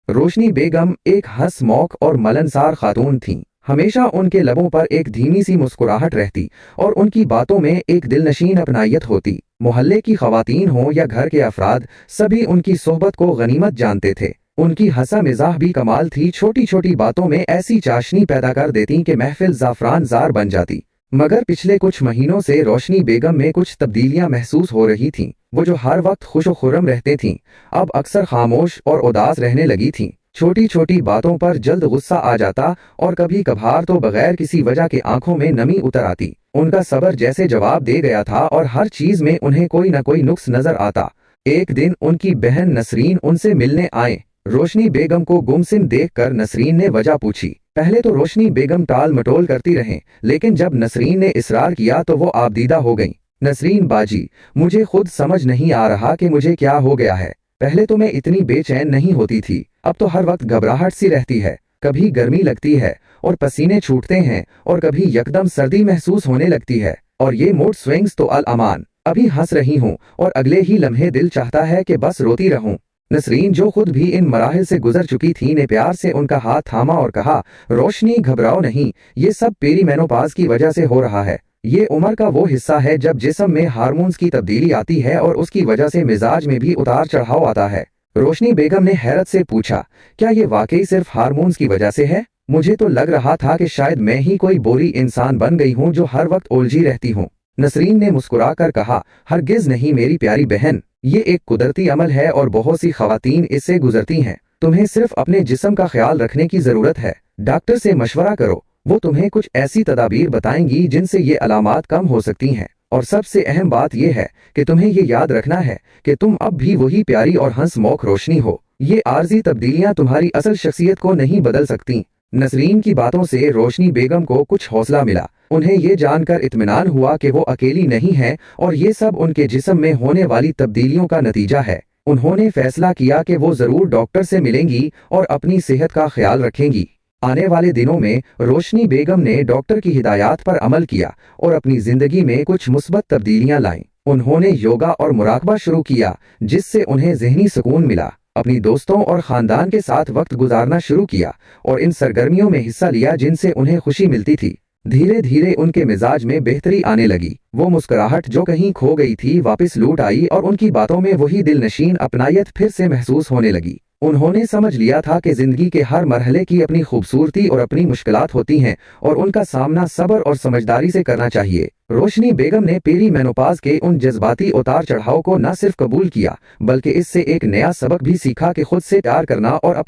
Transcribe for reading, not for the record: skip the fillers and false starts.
रोशनी बेगम एक हंसमुख और मिलनसार खातून थीं। हमेशा उनके लबों पर एक धीमी सी मुस्कुराहट रहती और उनकी बातों में एक दिलनशीन अपनायत होती। मोहल्ले की खवातीन हों या घर के अफराद, सभी उनकी सोहबत को गनीमत जानते थे। उनकी हंसा मिजाह भी कमाल थी, छोटी छोटी बातों में ऐसी चाशनी पैदा कर देती कि महफिल ज़ाफ़रान ज़ार बन जाती। मगर पिछले कुछ महीनों से रोशनी बेगम में कुछ तब्दीलियां महसूस हो रही थीं। वो जो हर वक्त खुश खुर्रम रहते थीं, अब अक्सर खामोश और उदास रहने लगी थीं। छोटी छोटी बातों पर जल्द गुस्सा आ जाता और कभी कभार तो बगैर किसी वजह के आंखों में नमी उतर आती। उनका सब्र जैसे जवाब दे गया था और हर चीज में उन्हें कोई न कोई नुक्स नजर आता। एक दिन उनकी बहन नसरीन उनसे मिलने आए। रोशनी बेगम को गुमसिम देखकर नसरीन ने वजह पूछी। पहले तो रोशनी बेगम टाल मटोल करती रहें, लेकिन जब नसरीन ने इसरार किया तो वो आबदीदा हो गईं। नसरीन बाजी, मुझे खुद समझ नहीं आ रहा कि मुझे क्या हो गया है। पहले तो मैं इतनी बेचैन नहीं होती थी, अब तो हर वक्त घबराहट सी रहती है। कभी गर्मी लगती है और पसीने छूटते हैं और कभी यकदम सर्दी महसूस होने लगती है। और ये मूड स्विंग्स तो अल अमान। अभी हंस रही हूँ और अगले ही लम्हे दिल चाहता है कि बस रोती रहूं। नसरीन, जो खुद भी इन मराहिल से गुजर चुकी थी, ने प्यार से उनका हाथ थामा और कहा, रोशनी घबराओ नहीं, ये सब पेरीमेनोपाज की वजह से हो रहा है। ये उम्र का वो हिस्सा है जब जिस्म में हार्मोन्स की तब्दीली आती है और उसकी वजह से मिजाज में भी उतार चढ़ाव आता है। रोशनी बेगम ने हैरत से पूछा, क्या ये वाकई सिर्फ हार्मोन्स की वजह से है? मुझे तो लग रहा था कि शायद मैं ही कोई बोरी इंसान बन गई हूँ जो हर वक्त उलझी रहती हूँ। नसरीन ने मुस्कुराकर कहा, हरगिज नहीं मेरी प्यारी बहन, ये एक कुदरती अमल है और बहुत सी खवातीन इससे गुजरती हैं। तुम्हें सिर्फ अपने जिस्म का ख्याल रखने की जरूरत है। डॉक्टर से मशवरा करो, वो तुम्हें कुछ ऐसी तदाबीर बताएंगी जिनसे ये अलामात कम हो सकती हैं। और सबसे अहम बात यह है कि तुम्हें ये याद रखना है कि तुम अब भी वही प्यारी और हंसमुख रोशनी हो। ये आर्जी तब्दीलियां तुम्हारी असल शख्सियत को नहीं बदल सकती। नसरीन की बातों से रोशनी बेगम को कुछ हौसला मिला। उन्हें ये जानकर इत्मीनान हुआ कि वो अकेली नहीं है और ये सब उनके जिस्म में होने वाली तब्दीलियों का नतीजा है। उन्होंने फैसला किया कि वो जरूर डॉक्टर से मिलेंगी और अपनी सेहत का ख्याल रखेंगी। आने वाले दिनों में रोशनी बेगम ने डॉक्टर की हिदायत पर अमल किया और अपनी जिंदगी में कुछ मुस्बत तब्दीलियां लाईं। उन्होंने योगा और मुराकबा शुरू किया, जिससे उन्हें ज़हनी सुकून मिला। अपनी दोस्तों और खानदान के साथ वक्त गुजारना शुरू किया और इन सरगर्मियों में हिस्सा लिया जिनसे उन्हें खुशी मिलती थी। धीरे धीरे उनके मिजाज में बेहतरी आने लगी। वो मुस्कुराहट जो कहीं खो गई थी वापस लौट आई और उनकी बातों में वही दिलनशीन अपनायत फिर से महसूस होने लगी। उन्होंने समझ लिया था कि जिंदगी के हर मरहले की अपनी खूबसूरती और अपनी मुश्किलात होती हैं और उनका सामना सब्र और समझदारी से करना चाहिए। रोशनी बेगम ने पेरी मेनोपाज के उन जज्बाती उतार चढ़ाव को न सिर्फ कबूल किया, बल्कि इससे एक नया सबक भी सीखा कि खुद से प्यार करना और अपने